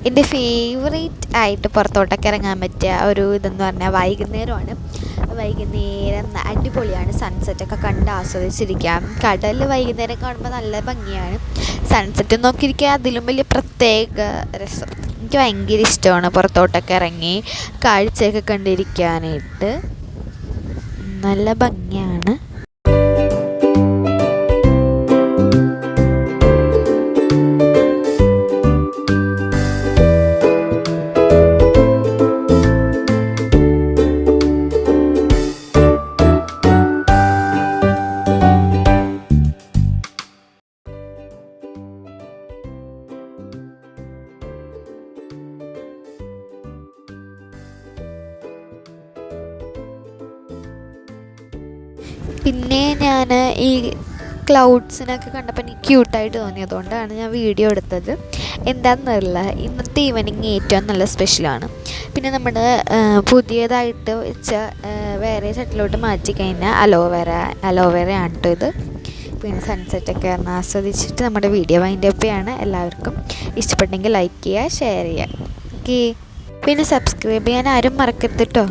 എൻ്റെ ഫേവറേറ്റ് ആയിട്ട് പുറത്തോട്ടൊക്കെ ഇറങ്ങാൻ പറ്റിയ ഒരു ഇതെന്ന് പറഞ്ഞാൽ വൈകുന്നേരമാണ്. വൈകുന്നേരം അടിപൊളിയാണ്. സൺസെറ്റൊക്കെ കണ്ട് ആസ്വദിച്ചിരിക്കാം. കടൽ വൈകുന്നേരം കാണുമ്പോൾ നല്ല ഭംഗിയാണ്. സൺസെറ്റ് നോക്കിയിരിക്കുക അതിലും വലിയ പ്രത്യേക രസം. എനിക്ക് ഭയങ്കര ഇഷ്ടമാണ് പുറത്തോട്ടൊക്കെ ഇറങ്ങി കാഴ്ചയൊക്കെ കണ്ടിരിക്കാനായിട്ട്. നല്ല ഭംഗിയാണ്. പിന്നെ ഞാൻ ഈ ക്ലൗഡ്സിനൊക്കെ കണ്ടപ്പോൾ എനിക്ക് ക്യൂട്ടായിട്ട് തോന്നി, അതുകൊണ്ടാണ് ഞാൻ വീഡിയോ എടുത്തത്. എന്താണെന്നറിയില്ല, ഇന്നത്തെ ഈവനിങ് ഏറ്റവും നല്ല സ്പെഷ്യലാണ്. പിന്നെ നമ്മുടെ പുതിയതായിട്ട് വെച്ച വേറെ ചട്ടിലോട്ട് മാറ്റിക്കഴിഞ്ഞാൽ അലോവേറയാണ് കേട്ടോ ഇത്. പിന്നെ സൺസെറ്റൊക്കെ ആസ്വദിച്ചിട്ട് നമ്മുടെ വീഡിയോ വൈൻഡ് അപ്പ് ചെയ്യാണ്. എല്ലാവർക്കും ഇഷ്ടപ്പെട്ടെങ്കിൽ ലൈക്ക് ചെയ്യുക, ഷെയർ ചെയ്യുക. ഓക്കെ, പിന്നെ സബ്സ്ക്രൈബ് ചെയ്യാൻ ആരും മറക്കരുത് കേട്ടോ.